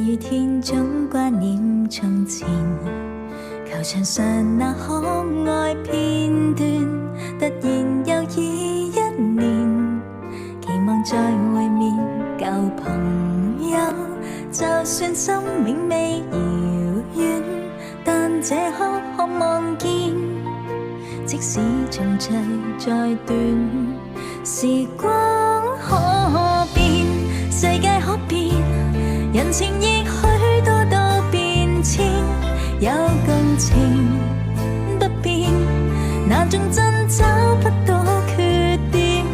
雨天總掛念從前，球場上那可愛片段，突然又已一年，期望再會面舊朋友。就算生命未遙遠，但這刻渴望見，即使重聚再短，時光可變，世界可變，人情亦許多都變遷，有共情不變，那種真找不到缺點。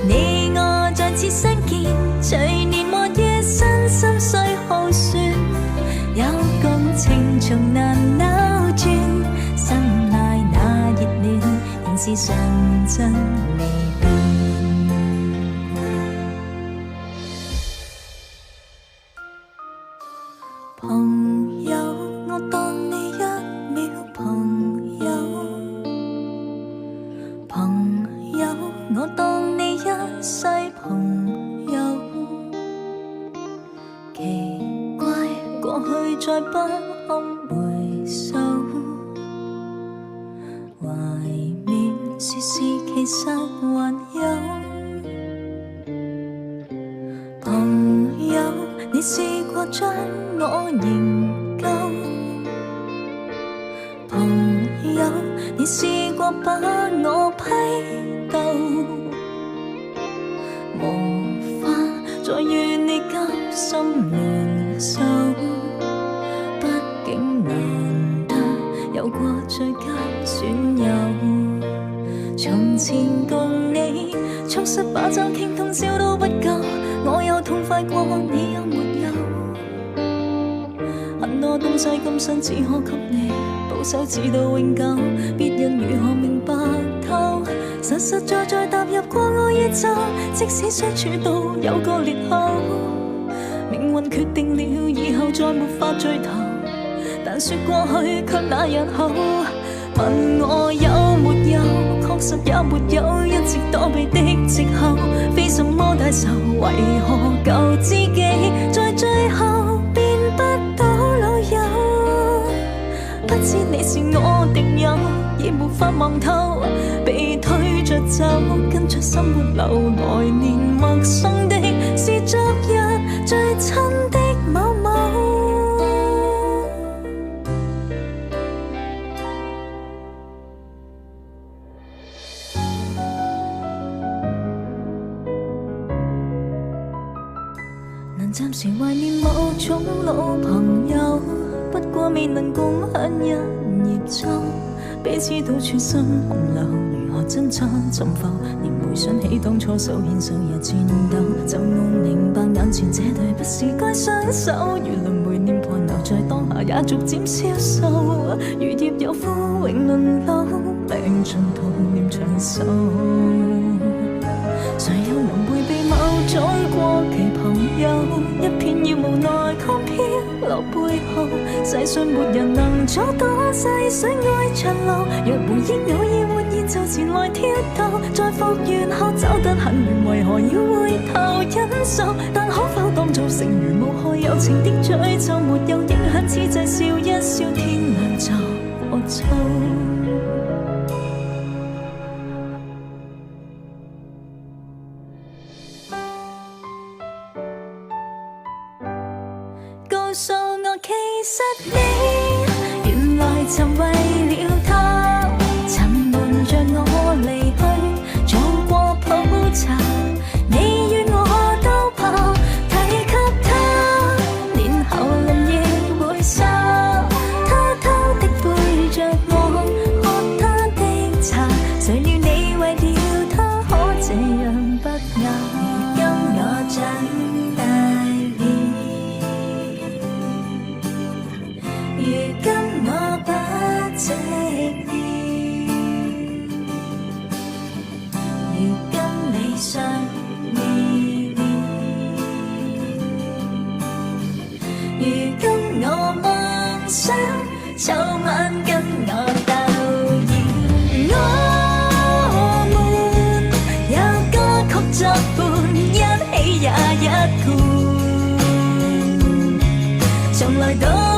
你我再次相見，隨年和月身心雖耗損，有共情從難扭轉，心內那熱戀仍是常真未變。朋友，我當你一秒朋友，朋友，我當你一世朋友。奇怪，過去再不堪回首，懷緬時事其實還有。朋友，你試過將我營救，朋友，你試過把我批鬥，無法再與你交心聯手，畢竟難得有過最佳損友。從前共你促膝把酒傾通宵都不夠，我有痛快過，你有沒有？很多東西今生只可給你，保守直到永久，別人如何明白透？實實在在踏入過我宇宙，即使相處到有個裂口，命運決定了以後再沒法聚頭，但說過去卻那日後，問我有沒有，確實也沒有，一直躲避的藉口，非什麼大仇，為何舊知己在最後變不到老友？不知你是我敵友，已沒法望透，被推着走，跟着生活流來年，陌生的是昨日最親的某某。能暫時懷念某種老朋友，不過未能共享一葉舟，彼此到處心洪流，如何掙扎沉浮，連回想起當初手牽手也顫抖，就我明白眼前這對不是該相守，如輪迴念破留在當下也逐漸消瘦，如葉有枯榮淪落，命盡徒念長壽，誰又能迴避某種過期朋友？一片葉無奈看飄落背後，世上沒人能阻擋細水愛長流，若回憶偶爾活現就前來挑逗，在復原後走得很遠，為何要回頭忍受？但可否當做成如無害友情的詛咒，沒有影響，此際笑一笑，天亮就過秋。告訴我，其實你原來曾為了他沉悶着我離去，做過普查，你與我都怕提給他，年後臨夜會沙，偷偷的背着我喝他的茶，誰料你為了他可這樣不雅，如今我長大了，如今我不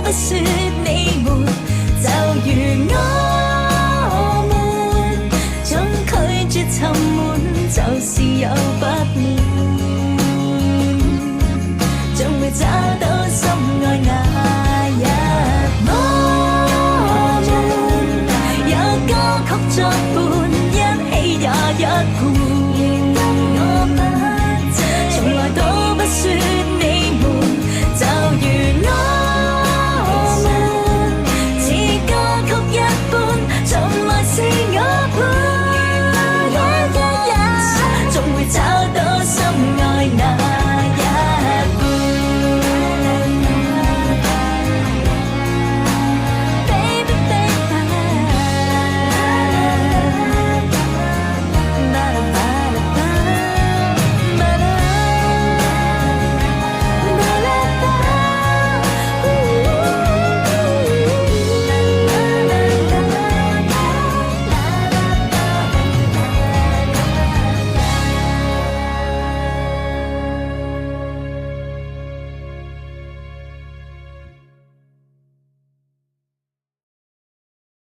不說你們，就如我們總拒絕沉悶，就是有不滿，總會找到心愛那一我們有歌曲作伴，一起也一貫，我們從來都不說